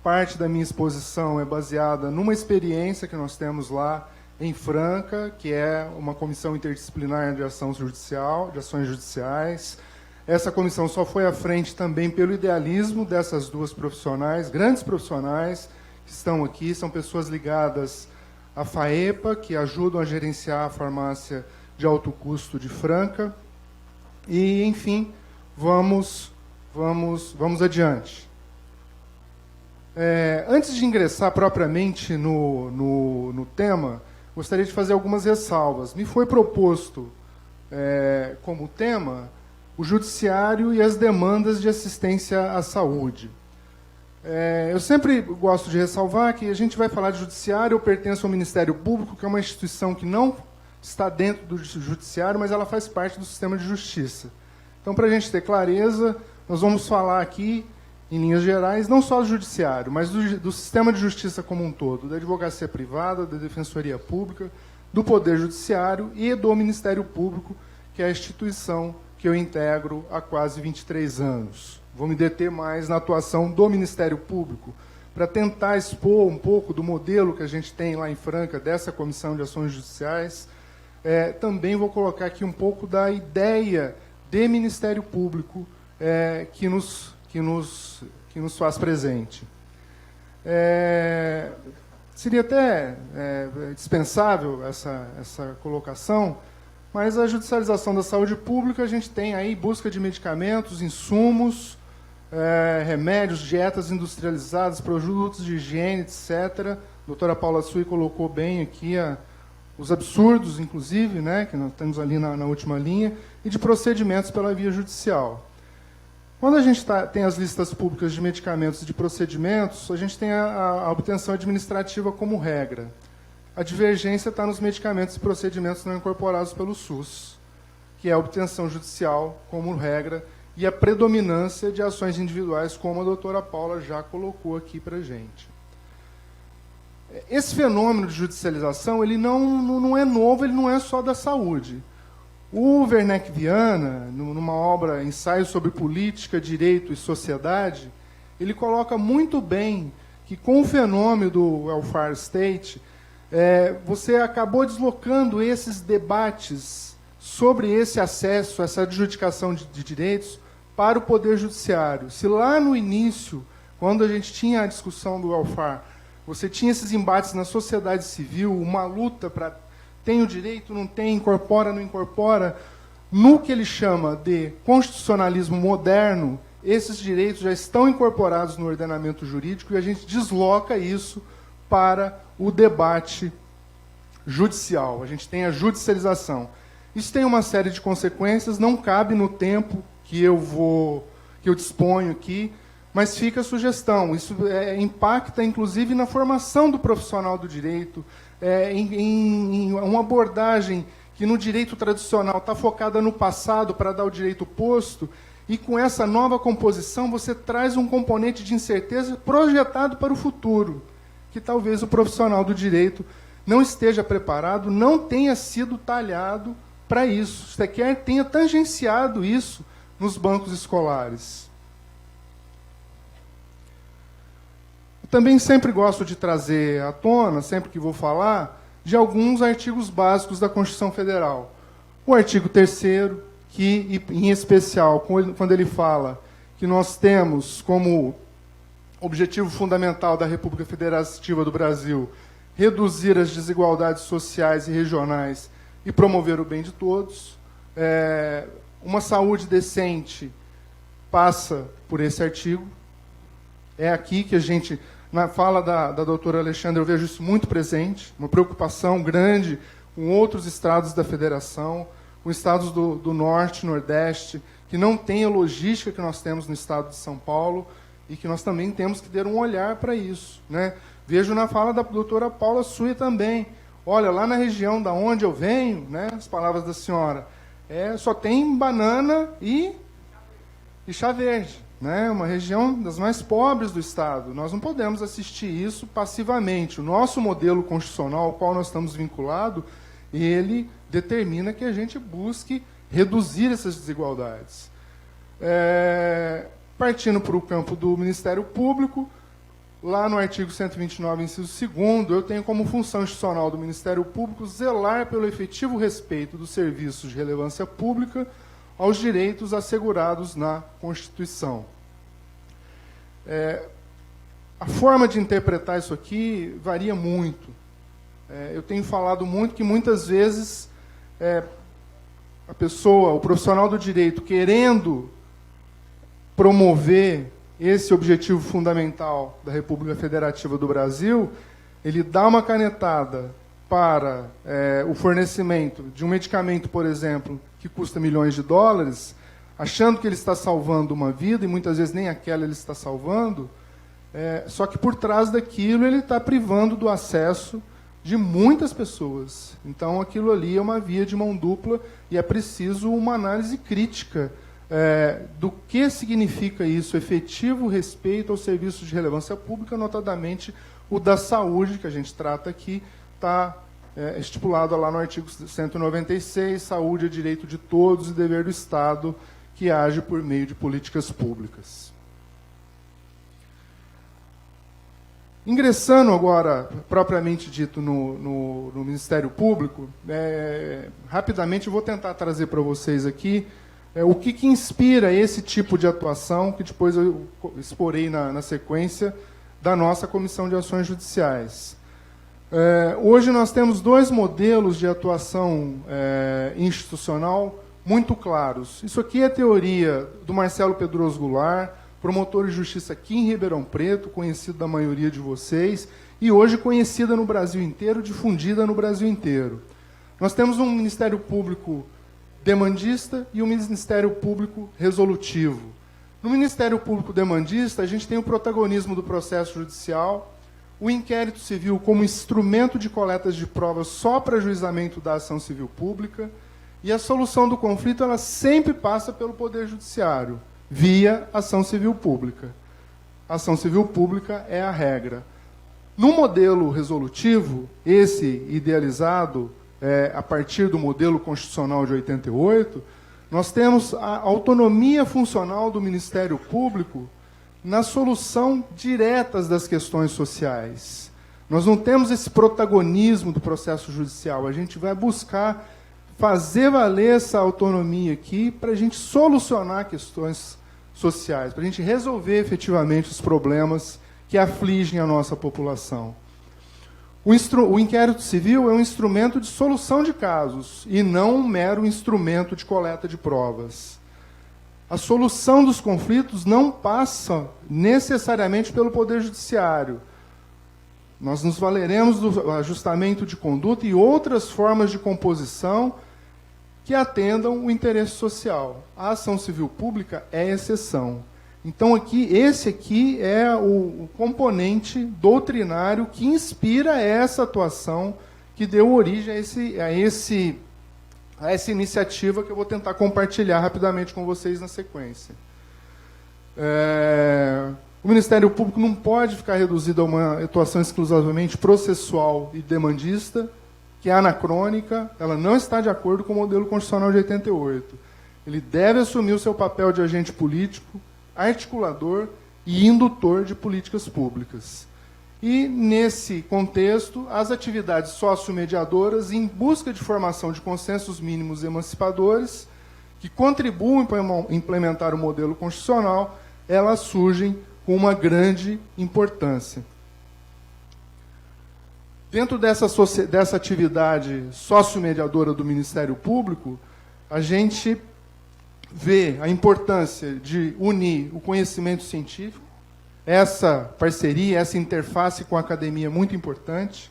parte da minha exposição é baseada numa experiência que nós temos lá em Franca, que é uma comissão interdisciplinar de ação judicial, de ações judiciais. Essa comissão só foi à frente também pelo idealismo dessas duas profissionais, grandes profissionais, que estão aqui, são pessoas ligadas à FAEPA, que ajudam a gerenciar a farmácia de alto custo de Franca. E, enfim, vamos adiante. Antes de ingressar propriamente no tema, gostaria de fazer algumas ressalvas. Me foi proposto como tema o judiciário e as demandas de assistência à saúde. Eu sempre gosto de ressalvar que a gente vai falar de judiciário, eu pertenço ao Ministério Público, que é uma instituição que não está dentro do judiciário, mas ela faz parte do sistema de justiça. Então, para a gente ter clareza, nós vamos falar aqui, em linhas gerais, não só do judiciário, mas do sistema de justiça como um todo, da advocacia privada, da defensoria pública, do Poder Judiciário e do Ministério Público, que é a instituição que eu integro há quase 23 anos. Vou me deter mais na atuação do Ministério Público, para tentar expor um pouco do modelo que a gente tem lá em Franca, dessa Comissão de Ações Judiciais. Também vou colocar aqui um pouco da ideia de Ministério Público que nos faz presente. Seria até dispensável essa colocação, mas a judicialização da saúde pública, a gente tem aí busca de medicamentos, insumos, remédios, dietas industrializadas, produtos de higiene, etc. A doutora Paula Sui colocou bem aqui os absurdos, inclusive, né, que nós temos ali na última linha, e de procedimentos pela via judicial. Quando a gente tem as listas públicas de medicamentos e de procedimentos, a gente tem a obtenção administrativa como regra. A divergência está nos medicamentos e procedimentos não incorporados pelo SUS, que é a obtenção judicial como regra, e a predominância de ações individuais, como a doutora Paula já colocou aqui para a gente. Esse fenômeno de judicialização ele não é novo, ele não é só da saúde. O Werneck Viana, numa obra Ensaio sobre Política, Direito e Sociedade, ele coloca muito bem que com o fenômeno do welfare state, você acabou deslocando esses debates sobre esse acesso, essa adjudicação de direitos para o Poder Judiciário. Se lá no início, quando a gente tinha a discussão do welfare, você tinha esses embates na sociedade civil, uma luta para tem o direito, não tem, incorpora, não incorpora. No que ele chama de constitucionalismo moderno, esses direitos já estão incorporados no ordenamento jurídico e a gente desloca isso para o debate judicial. A gente tem a judicialização. Isso tem uma série de consequências, não cabe no tempo que eu disponho aqui, mas fica a sugestão. Isso impacta, inclusive, na formação do profissional do direito, em uma abordagem que no direito tradicional está focada no passado para dar o direito posto, e com essa nova composição você traz um componente de incerteza projetado para o futuro, que talvez o profissional do direito não esteja preparado, não tenha sido talhado para isso, sequer tenha tangenciado isso nos bancos escolares. Também sempre gosto de trazer à tona, sempre que vou falar, de alguns artigos básicos da Constituição Federal. O artigo 3º, que, em especial, quando ele fala que nós temos como objetivo fundamental da República Federativa do Brasil reduzir as desigualdades sociais e regionais e promover o bem de todos. Uma saúde decente passa por esse artigo. É aqui que a gente... Na fala da doutora Alexandra, eu vejo isso muito presente, uma preocupação grande com outros estados da federação, com estados do Norte, Nordeste, que não têm a logística que nós temos no estado de São Paulo e que nós também temos que ter um olhar para isso, né? Vejo na fala da doutora Paula Sui também. Olha, lá na região da onde eu venho, né, as palavras da senhora, só tem banana e chá verde. Né, uma região das mais pobres do Estado. Nós não podemos assistir isso passivamente. O nosso modelo constitucional ao qual nós estamos vinculados, ele determina que a gente busque reduzir essas desigualdades. Partindo para o campo do Ministério Público, lá no artigo 129, inciso 2º, eu tenho como função institucional do Ministério Público zelar pelo efetivo respeito dos serviços de relevância pública aos direitos assegurados na Constituição. A forma de interpretar isso aqui varia muito. Eu tenho falado muito que, muitas vezes, a pessoa, o profissional do direito, querendo promover esse objetivo fundamental da República Federativa do Brasil, ele dá uma canetada para o fornecimento de um medicamento, por exemplo, que custa milhões de dólares, achando que ele está salvando uma vida, e muitas vezes nem aquela ele está salvando, só que por trás daquilo ele está privando do acesso de muitas pessoas. Então aquilo ali é uma via de mão dupla e é preciso uma análise crítica do que significa isso, efetivo respeito aos serviços de relevância pública, notadamente o da saúde, que a gente trata aqui, está estipulado lá no artigo 196, saúde é direito de todos e dever do Estado, que age por meio de políticas públicas. Ingressando agora, propriamente dito, no Ministério Público, rapidamente eu vou tentar trazer para vocês aqui o que inspira esse tipo de atuação, que depois eu exporei na sequência da nossa Comissão de Ações Judiciais. Hoje nós temos dois modelos de atuação institucional muito claros. Isso aqui é a teoria do Marcelo Pedroso Goulart, promotor de justiça aqui em Ribeirão Preto, conhecido da maioria de vocês, e hoje conhecida no Brasil inteiro, difundida no Brasil inteiro. Nós temos um Ministério Público demandista e um Ministério Público resolutivo. No Ministério Público demandista, a gente tem o protagonismo do processo judicial, o inquérito civil como instrumento de coletas de provas só para ajuizamento da ação civil pública, e a solução do conflito ela sempre passa pelo Poder Judiciário, via ação civil pública. A ação civil pública é a regra. No modelo resolutivo, esse idealizado a partir do modelo constitucional de 88, nós temos a autonomia funcional do Ministério Público na solução direta das questões sociais. Nós não temos esse protagonismo do processo judicial, a gente vai buscar fazer valer essa autonomia aqui para a gente solucionar questões sociais, para a gente resolver efetivamente os problemas que afligem a nossa população. O inquérito civil é um instrumento de solução de casos e não um mero instrumento de coleta de provas. A solução dos conflitos não passa necessariamente pelo Poder Judiciário. Nós nos valeremos do ajustamento de conduta e outras formas de composição que atendam o interesse social. A ação civil pública é exceção. Então, esse aqui é o componente doutrinário que inspira essa atuação, que deu origem a essa iniciativa que eu vou tentar compartilhar rapidamente com vocês na sequência. O Ministério Público não pode ficar reduzido a uma atuação exclusivamente processual e demandista, que é anacrônica, ela não está de acordo com o modelo constitucional de 88. Ele deve assumir o seu papel de agente político, articulador e indutor de políticas públicas. E, nesse contexto, as atividades sócio-mediadoras, em busca de formação de consensos mínimos emancipadores, que contribuem para implementar o modelo constitucional, elas surgem com uma grande importância. Dentro dessa atividade sócio-mediadora do Ministério Público, a gente vê a importância de unir o conhecimento científico, essa parceria, essa interface com a academia é muito importante,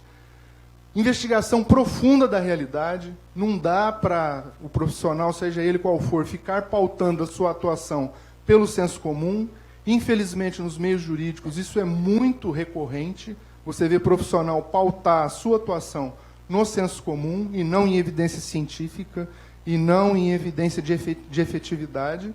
investigação profunda da realidade, não dá para o profissional, seja ele qual for, ficar pautando a sua atuação pelo senso comum. Infelizmente, nos meios jurídicos, isso é muito recorrente, você vê profissional pautar a sua atuação no senso comum e não em evidência científica, e não em evidência de efetividade.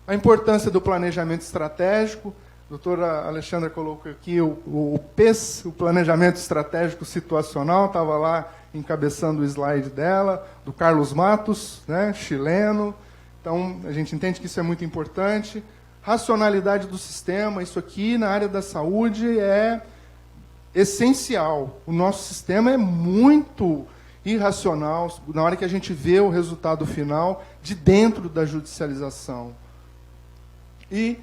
A importância do planejamento estratégico, a doutora Alexandra colocou aqui o PES, o Planejamento Estratégico Situacional, estava lá encabeçando o slide dela, do Carlos Matos, né, chileno. Então, a gente entende que isso é muito importante. racionalidade do sistema. Isso aqui, na área da saúde, é essencial. O nosso sistema é muito irracional na hora que a gente vê o resultado final de dentro da judicialização. E,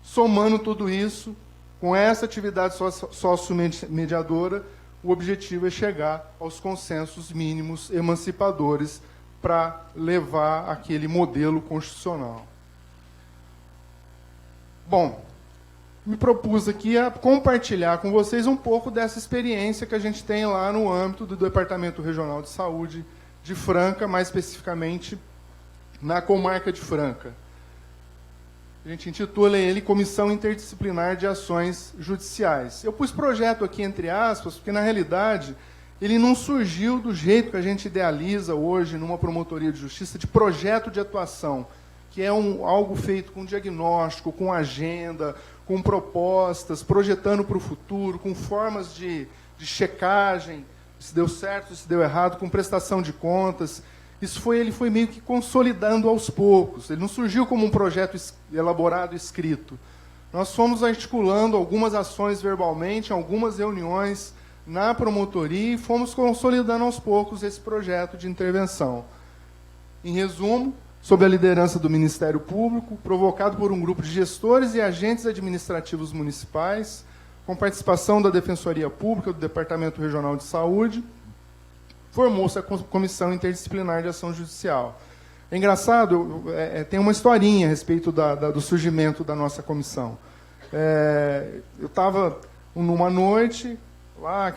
somando tudo isso, com essa atividade sócio-mediadora, o objetivo é chegar aos consensos mínimos emancipadores para levar aquele modelo constitucional. Bom, me propus aqui a compartilhar com vocês um pouco dessa experiência que a gente tem lá no âmbito do Departamento Regional de Saúde de Franca, mais especificamente na comarca de Franca. A gente intitula ele Comissão Interdisciplinar de Ações Judiciais. Eu pus projeto aqui entre aspas, porque, na realidade, ele não surgiu do jeito que a gente idealiza hoje numa promotoria de justiça de projeto de atuação, que é algo feito com diagnóstico, com agenda, com propostas, projetando para o futuro, com formas de checagem, se deu certo, se deu errado, com prestação de contas. Ele foi meio que consolidando aos poucos. Ele não surgiu como um projeto elaborado, escrito. Nós fomos articulando algumas ações verbalmente, algumas reuniões na promotoria, e fomos consolidando aos poucos esse projeto de intervenção. Em resumo, sob a liderança do Ministério Público, provocado por um grupo de gestores e agentes administrativos municipais, com participação da Defensoria Pública, do Departamento Regional de Saúde, formou-se a Comissão Interdisciplinar de Ação Judicial. É engraçado, tem uma historinha a respeito do surgimento da nossa comissão. Eu estava numa noite, lá,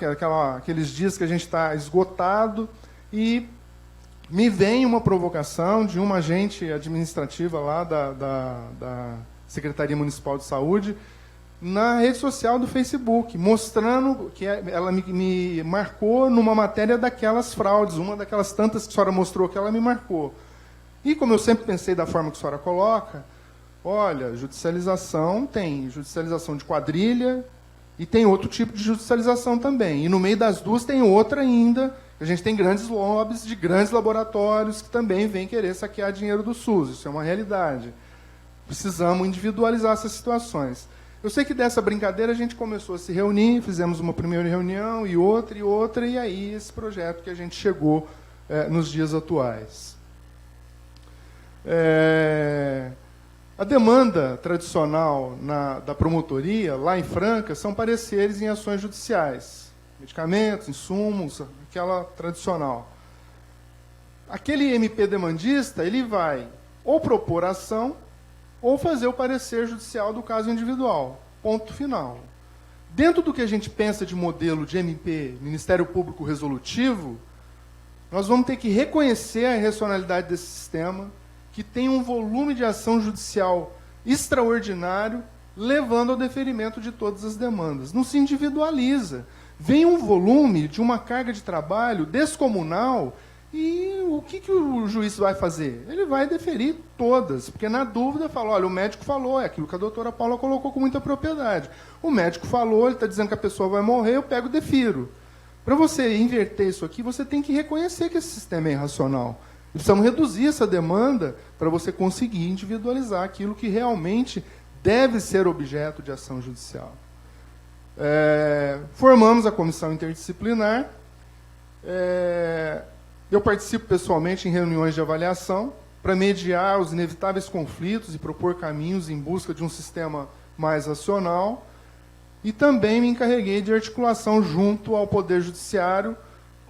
aqueles dias que a gente está esgotado, e me vem uma provocação de uma agente administrativa lá da Secretaria Municipal de Saúde, na rede social do Facebook, mostrando que ela me marcou numa matéria daquelas fraudes, uma daquelas tantas que a senhora mostrou que ela me marcou. E, como eu sempre pensei da forma que a senhora coloca, olha, judicialização tem judicialização de quadrilha e tem outro tipo de judicialização também. E no meio das duas tem outra ainda. A gente tem grandes lobbies de grandes laboratórios que também vêm querer saquear dinheiro do SUS. Isso é uma realidade. Precisamos individualizar essas situações. Eu sei que dessa brincadeira a gente começou a se reunir, fizemos uma primeira reunião e outra, e aí esse projeto que a gente chegou nos dias atuais. A demanda tradicional da promotoria, lá em Franca, são pareceres em ações judiciais. Medicamentos, insumos, aquela tradicional. Aquele MP demandista, ele vai ou propor ação ou fazer o parecer judicial do caso individual. Ponto final. Dentro do que a gente pensa de modelo de MP, Ministério Público Resolutivo, nós vamos ter que reconhecer a irracionalidade desse sistema, que tem um volume de ação judicial extraordinário, levando ao deferimento de todas as demandas. Não se individualiza. Vem um volume de uma carga de trabalho descomunal. E o que o juiz vai fazer? Ele vai deferir todas, porque na dúvida fala, olha, o médico falou, é aquilo que a doutora Paula colocou com muita propriedade. O médico falou, ele está dizendo que a pessoa vai morrer, eu pego e defiro. Para você inverter isso aqui, você tem que reconhecer que esse sistema é irracional. E precisamos reduzir essa demanda para você conseguir individualizar aquilo que realmente deve ser objeto de ação judicial. Formamos a comissão interdisciplinar. Eu participo pessoalmente em reuniões de avaliação para mediar os inevitáveis conflitos e propor caminhos em busca de um sistema mais racional. E também me encarreguei de articulação junto ao Poder Judiciário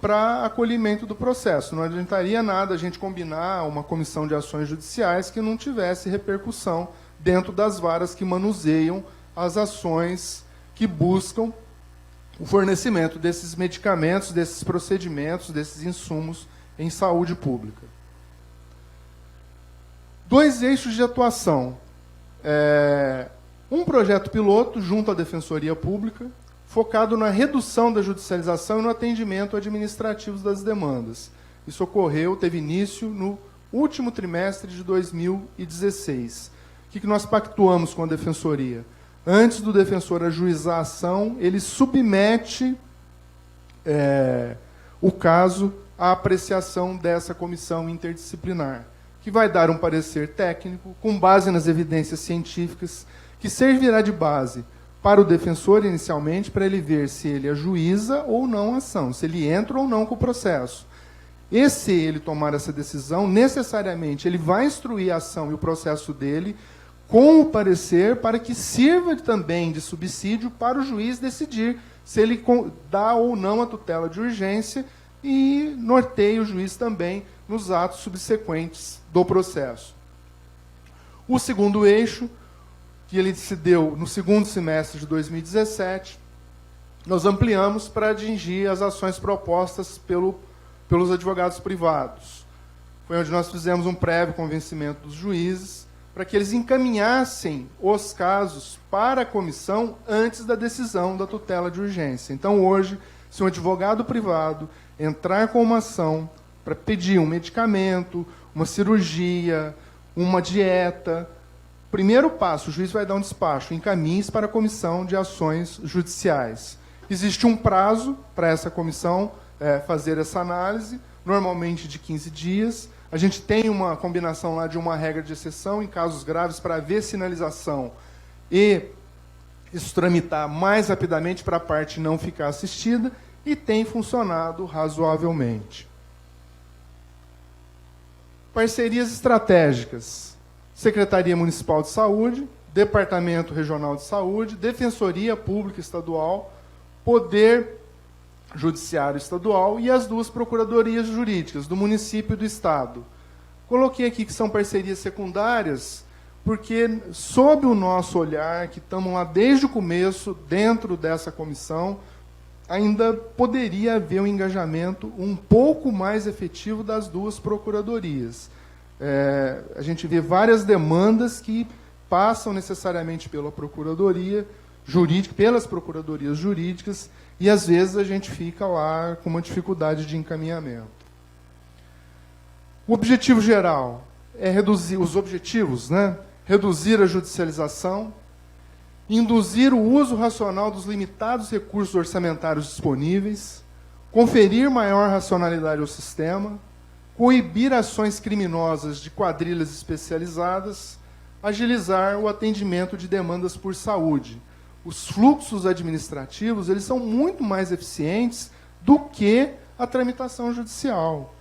para acolhimento do processo. Não adiantaria nada a gente combinar uma comissão de ações judiciais que não tivesse repercussão dentro das varas que manuseiam as ações que buscam o fornecimento desses medicamentos, desses procedimentos, desses insumos em saúde pública. 2 eixos de atuação. Um projeto piloto junto à Defensoria Pública, focado na redução da judicialização e no atendimento administrativo das demandas. Isso teve início no último trimestre de 2016. O que nós pactuamos com a Defensoria? Antes do defensor ajuizar a ação, ele submete o caso à apreciação dessa comissão interdisciplinar, que vai dar um parecer técnico com base nas evidências científicas, que servirá de base para o defensor inicialmente, para ele ver se ele ajuiza ou não a ação, se ele entra ou não com o processo. E se ele tomar essa decisão, necessariamente ele vai instruir a ação e o processo dele com o parecer para que sirva também de subsídio para o juiz decidir se ele dá ou não a tutela de urgência e norteia o juiz também nos atos subsequentes do processo. O segundo eixo, que ele se deu no segundo semestre de 2017, nós ampliamos para atingir as ações propostas pelos advogados privados. Foi onde nós fizemos um prévio convencimento dos juízes para que eles encaminhassem os casos para a comissão antes da decisão da tutela de urgência. Então, hoje, se um advogado privado entrar com uma ação para pedir um medicamento, uma cirurgia, uma dieta, primeiro passo, o juiz vai dar um despacho, encaminhe-se para a comissão de ações judiciais. Existe um prazo para essa comissão fazer essa análise, normalmente de 15 dias. A gente tem uma combinação lá de uma regra de exceção em casos graves para haver sinalização e isso tramitar mais rapidamente para a parte não ficar assistida, e tem funcionado razoavelmente. Parcerias estratégicas. Secretaria Municipal de Saúde, Departamento Regional de Saúde, Defensoria Pública Estadual, Poder Judiciário Estadual e as duas procuradorias jurídicas, do município e do Estado. Coloquei aqui que são parcerias secundárias, porque, sob o nosso olhar, que estamos lá desde o começo, dentro dessa comissão, ainda poderia haver um engajamento um pouco mais efetivo das duas procuradorias. A gente vê várias demandas que passam necessariamente pela procuradoria jurídica, pelas procuradorias jurídicas, e às vezes a gente fica lá com uma dificuldade de encaminhamento. O objetivo geral é reduzir os objetivos, né? Reduzir a judicialização, induzir o uso racional dos limitados recursos orçamentários disponíveis, conferir maior racionalidade ao sistema, coibir ações criminosas de quadrilhas especializadas, agilizar o atendimento de demandas por saúde. Os fluxos administrativos, eles são muito mais eficientes do que a tramitação judicial.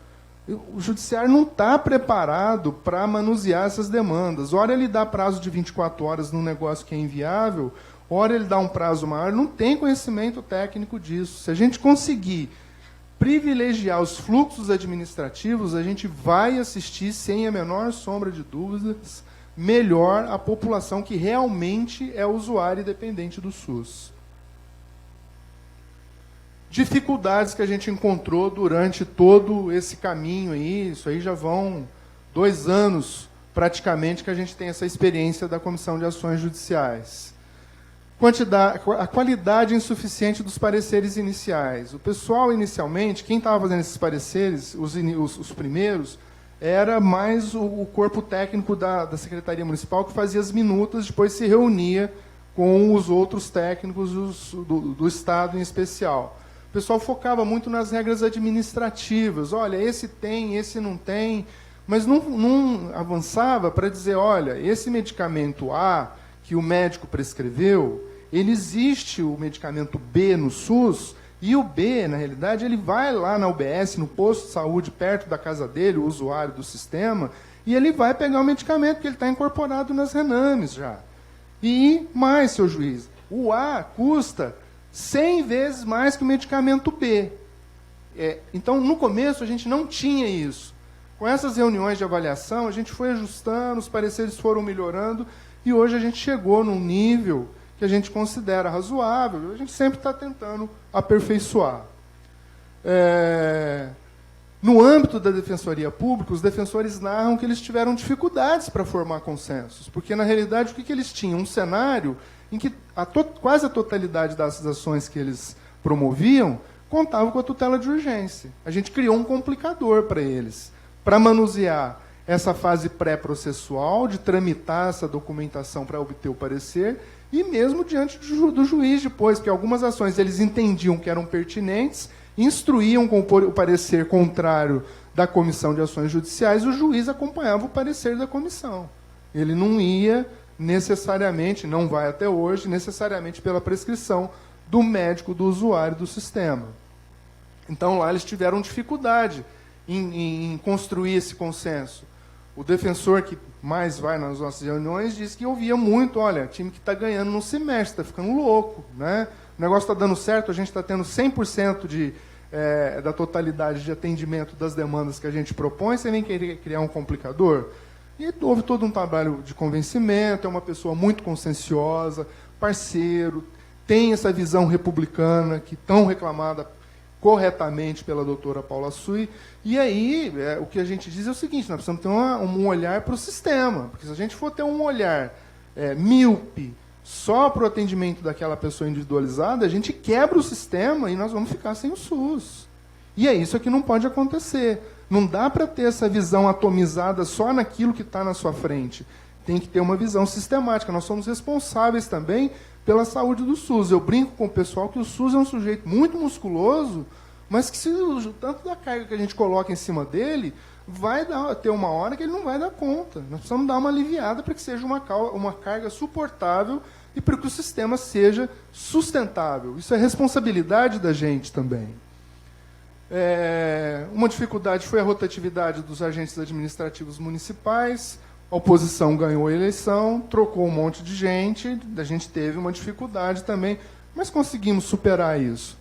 O judiciário não está preparado para manusear essas demandas. Ora ele dá prazo de 24 horas num negócio que é inviável, ora ele dá um prazo maior, não tem conhecimento técnico disso. Se a gente conseguir privilegiar os fluxos administrativos, a gente vai assistir, sem a menor sombra de dúvidas, melhor a população que realmente é usuária e dependente do SUS. Dificuldades que a gente encontrou durante todo esse caminho aí, isso aí já vão 2 anos praticamente que a gente tem essa experiência da Comissão de Ações Judiciais. A qualidade insuficiente dos pareceres iniciais. O pessoal, inicialmente, quem estava fazendo esses pareceres, os primeiros, era mais o corpo técnico da Secretaria Municipal que fazia as minutas, depois se reunia com os outros técnicos do Estado em especial. O pessoal focava muito nas regras administrativas. Olha, esse tem, esse não tem, mas não avançava para dizer, olha, esse medicamento A que o médico prescreveu, ele existe o medicamento B no SUS, e o B, na realidade, ele vai lá na UBS, no posto de saúde, perto da casa dele, o usuário do sistema, e ele vai pegar o medicamento, porque ele está incorporado nas Renames já. E mais, seu juiz, o A custa 100 vezes mais que o medicamento B. Então, no começo, a gente não tinha isso. Com essas reuniões de avaliação, a gente foi ajustando, os pareceres foram melhorando, e hoje a gente chegou num nível que a gente considera razoável. A gente sempre está tentando aperfeiçoar. No âmbito da Defensoria Pública, os defensores narram que eles tiveram dificuldades para formar consensos, porque, na realidade, o que eles tinham? Um cenário em que quase a totalidade das ações que eles promoviam contava com a tutela de urgência. A gente criou um complicador para eles, para manusear essa fase pré-processual, de tramitar essa documentação para obter o parecer, e mesmo diante do juiz depois, porque algumas ações eles entendiam que eram pertinentes, instruíam com o parecer contrário da Comissão de Ações Judiciais, o juiz acompanhava o parecer da comissão. Ele não ia necessariamente, não vai até hoje, necessariamente pela prescrição do médico, do usuário do sistema. Então, lá eles tiveram dificuldade em construir esse consenso. O defensor que mais vai nas nossas reuniões disse que ouvia muito, olha, time que está ganhando não se mexe, está ficando louco, né? O negócio está dando certo, a gente está tendo 100% da totalidade de atendimento das demandas que a gente propõe, você vem querer criar um complicador? E houve todo um trabalho de convencimento, é uma pessoa muito conscienciosa, parceiro, tem essa visão republicana, que tão reclamada corretamente pela doutora Paula Sui. E aí, o que a gente diz é o seguinte, nós precisamos ter um olhar para o sistema, porque se a gente for ter um olhar míope só para o atendimento daquela pessoa individualizada, a gente quebra o sistema e nós vamos ficar sem o SUS. E é isso que não pode acontecer. Não dá para ter essa visão atomizada só naquilo que está na sua frente. Tem que ter uma visão sistemática. Nós somos responsáveis também pela saúde do SUS. Eu brinco com o pessoal que o SUS é um sujeito muito musculoso, mas que se o tanto da carga que a gente coloca em cima dele, vai ter uma hora que ele não vai dar conta. Nós precisamos dar uma aliviada para que seja uma carga suportável e para que o sistema seja sustentável. Isso é responsabilidade da gente também. Uma dificuldade foi a rotatividade dos agentes administrativos municipais. A oposição ganhou a eleição, trocou um monte de gente, a gente teve uma dificuldade também, mas conseguimos superar isso.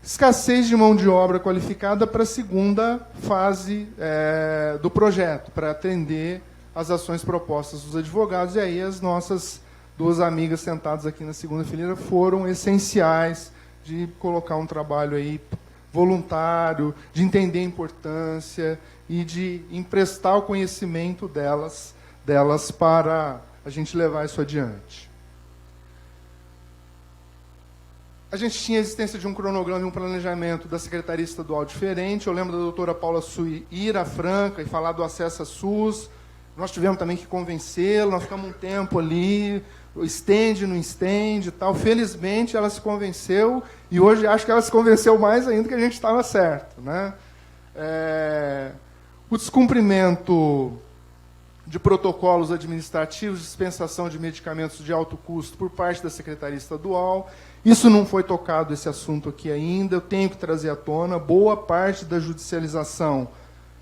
Escassez de mão de obra qualificada para a segunda fase do projeto, para atender as ações propostas dos advogados, e aí as nossas duas amigas sentadas aqui na segunda fileira foram essenciais de colocar um trabalho aí voluntário, de entender a importância e de emprestar o conhecimento delas para a gente levar isso adiante. A gente tinha a existência de um cronograma e um planejamento da Secretaria Estadual diferente. Eu lembro da doutora Paula Sui ir à Franca e falar do acesso a SUS. Nós tivemos também que convencê-la, nós ficamos um tempo ali, estende, não estende e tal. Felizmente, ela se convenceu, e hoje acho que ela se convenceu mais ainda que a gente estava certo, né? O descumprimento de protocolos administrativos, dispensação de medicamentos de alto custo por parte da Secretaria Estadual. Isso não foi tocado, esse assunto aqui ainda, eu tenho que trazer à tona. Boa parte da judicialização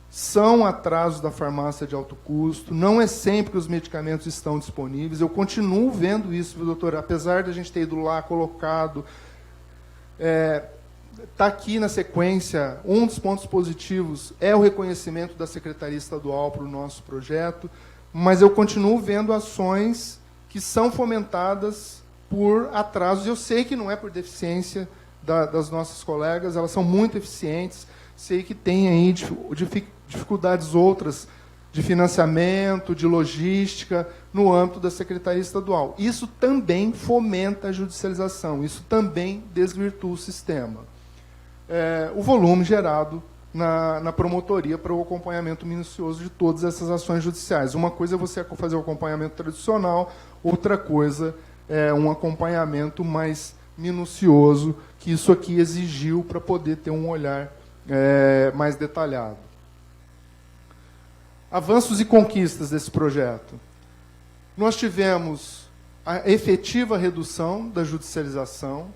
são atrasos da farmácia de alto custo, não é sempre que os medicamentos estão disponíveis. Eu continuo vendo isso, viu, doutora? Apesar de a gente ter ido lá, colocado... Está aqui na sequência, um dos pontos positivos é o reconhecimento da Secretaria Estadual para o nosso projeto, mas eu continuo vendo ações que são fomentadas por atrasos. Eu sei que não é por deficiência das nossas colegas, elas são muito eficientes, sei que tem aí dificuldades outras de financiamento, de logística, no âmbito da Secretaria Estadual. Isso também fomenta a judicialização, isso também desvirtua o sistema. O volume gerado na promotoria para o acompanhamento minucioso de todas essas ações judiciais. Uma coisa é você fazer o acompanhamento tradicional, outra coisa é um acompanhamento mais minucioso, que isso aqui exigiu para poder ter um olhar mais detalhado. Avanços e conquistas desse projeto. Nós tivemos a efetiva redução da judicialização.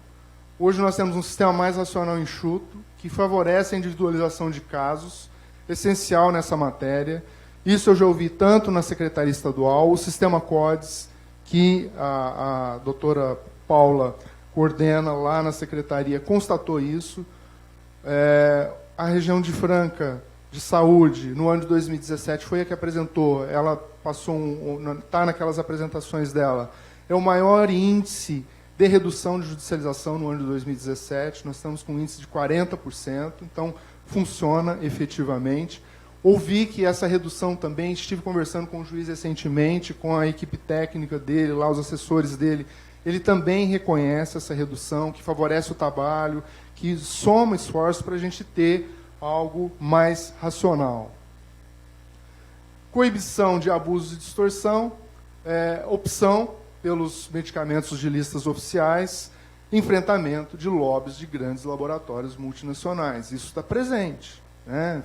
Hoje nós temos um sistema mais racional e enxuto, que favorece a individualização de casos, essencial nessa matéria. Isso eu já ouvi tanto na Secretaria Estadual, o sistema CODES, que a doutora Paula coordena lá na Secretaria, constatou isso. A região de Franca, de saúde, no ano de 2017, foi a que apresentou, ela passou está naquelas apresentações dela, é o maior índice de redução de judicialização no ano de 2017, nós estamos com um índice de 40%, então funciona efetivamente. Ouvi que essa redução também, estive conversando com o juiz recentemente, com a equipe técnica dele, lá os assessores dele, ele também reconhece essa redução, que favorece o trabalho, que soma esforço para a gente ter algo mais racional. Coibição de abusos e distorção, opção pelos medicamentos de listas oficiais. enfrentamento de lobbies de grandes laboratórios multinacionais. Isso está presente, né?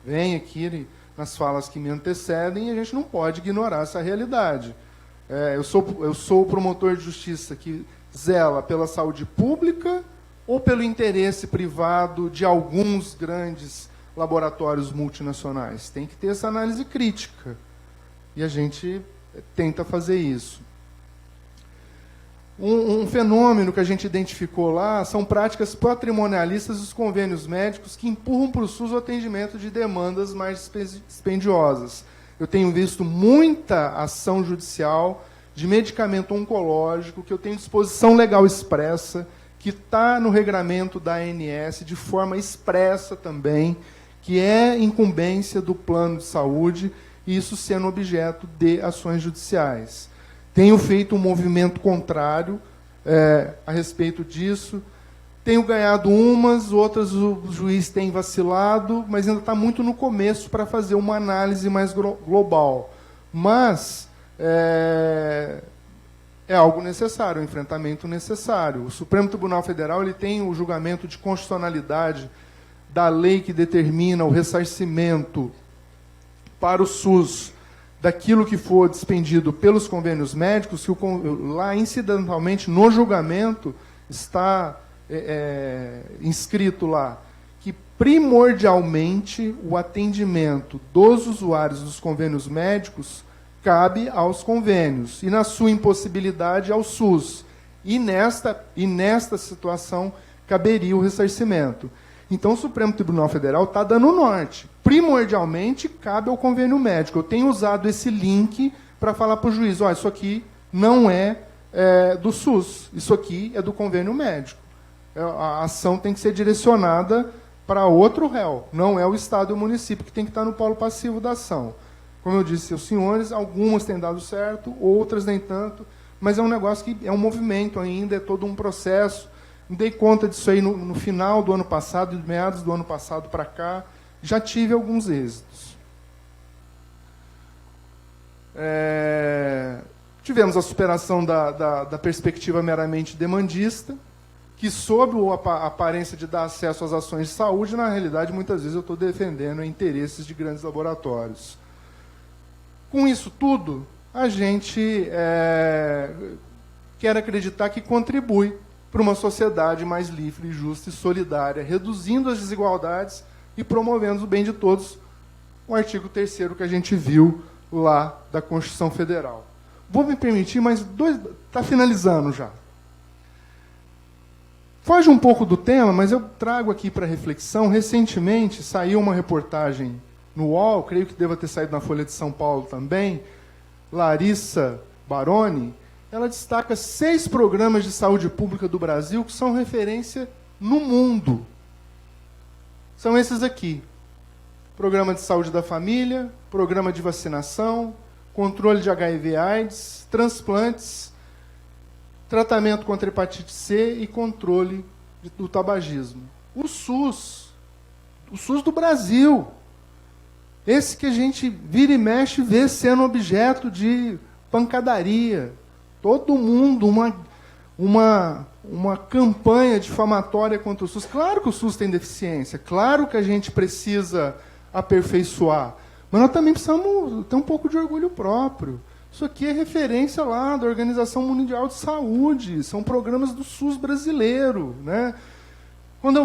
Vem aqui nas falas que me antecedem e a gente não pode ignorar essa realidade. Eu sou o promotor de justiça que zela pela saúde pública ou pelo interesse privado de alguns grandes laboratórios multinacionais? Tem que ter essa análise crítica. E a gente tenta fazer isso. Um fenômeno que a gente identificou lá são práticas patrimonialistas dos convênios médicos que empurram para o SUS o atendimento de demandas mais dispendiosas. Eu tenho visto muita ação judicial de medicamento oncológico, que eu tenho disposição legal expressa, que está no regramento da ANS de forma expressa também, que é incumbência do plano de saúde, e isso sendo objeto de ações judiciais. Tenho feito um movimento contrário a respeito disso. Tenho ganhado umas, outras o juiz tem vacilado, mas ainda está muito no começo para fazer uma análise mais global. Mas é algo necessário, um enfrentamento necessário. O Supremo Tribunal Federal ele tem o julgamento de constitucionalidade da lei que determina o ressarcimento para o SUS daquilo que for despendido pelos convênios médicos, que lá, incidentalmente, no julgamento, está inscrito lá que, primordialmente, o atendimento dos usuários dos convênios médicos cabe aos convênios, e, na sua impossibilidade, ao SUS. E nesta situação, caberia o ressarcimento. Então, o Supremo Tribunal Federal está dando o norte. Primordialmente, cabe ao convênio médico. Eu tenho usado esse link para falar para o juiz, isso aqui não é do SUS, isso aqui é do convênio médico. A ação tem que ser direcionada para outro réu, não é o Estado e o município que tem que estar no polo passivo da ação. Como eu disse aos senhores, algumas têm dado certo, outras nem tanto, mas é um negócio que é um movimento ainda, é todo um processo. Me dei conta disso aí no final do ano passado, de meados do ano passado para cá, já tive alguns êxitos. Tivemos a superação da perspectiva meramente demandista, que, sob a aparência de dar acesso às ações de saúde, na realidade, muitas vezes eu estou defendendo interesses de grandes laboratórios. Com isso tudo, a gente quer acreditar que contribui para uma sociedade mais livre, justa e solidária, reduzindo as desigualdades e promovendo o bem de todos, o artigo 3º que a gente viu lá da Constituição Federal. Vou me permitir mais dois... Está finalizando já. Foge um pouco do tema, mas eu trago aqui para reflexão. Recentemente saiu uma reportagem no UOL, creio que deva ter saído na Folha de São Paulo também, Larissa Baroni, ela destaca 6 programas de saúde pública do Brasil que são referência no mundo. São esses aqui. Programa de Saúde da Família, Programa de Vacinação, Controle de HIV/AIDS, Transplantes, Tratamento contra Hepatite C e Controle do Tabagismo. O SUS do Brasil, esse que a gente vira e mexe vê sendo objeto de pancadaria. Todo mundo, uma campanha difamatória contra o SUS. Claro que o SUS tem deficiência, claro que a gente precisa aperfeiçoar, mas nós também precisamos ter um pouco de orgulho próprio. Isso aqui é referência lá da Organização Mundial de Saúde, são programas do SUS brasileiro, né? Quando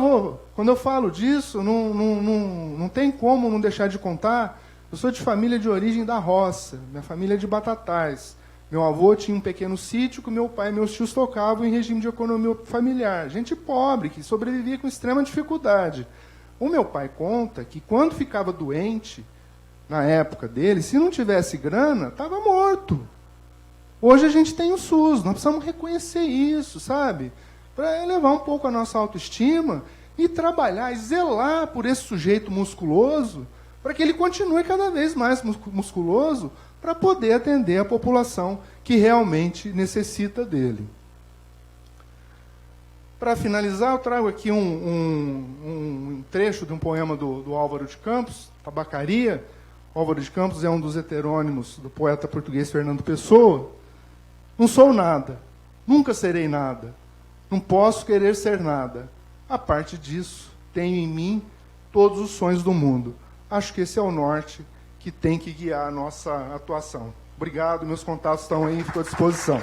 eu falo disso, não tem como não deixar de contar. Eu sou de família de origem da roça, minha família é de Batatais. Meu avô tinha um pequeno sítio que meu pai e meus tios tocavam em regime de economia familiar. Gente pobre, que sobrevivia com extrema dificuldade. O meu pai conta que, quando ficava doente, na época dele, se não tivesse grana, estava morto. Hoje a gente tem o SUS, nós precisamos reconhecer isso, sabe? Para elevar um pouco a nossa autoestima e trabalhar e zelar por esse sujeito musculoso, para que ele continue cada vez mais musculoso, para poder atender a população que realmente necessita dele. Para finalizar, eu trago aqui um trecho de um poema do Álvaro de Campos, Tabacaria. O Álvaro de Campos é um dos heterônimos do poeta português Fernando Pessoa. Não sou nada, nunca serei nada. Não posso querer ser nada. A parte disso, tenho em mim todos os sonhos do mundo. Acho que esse é o norte que tem que guiar a nossa atuação. Obrigado, meus contatos estão aí, fico à disposição.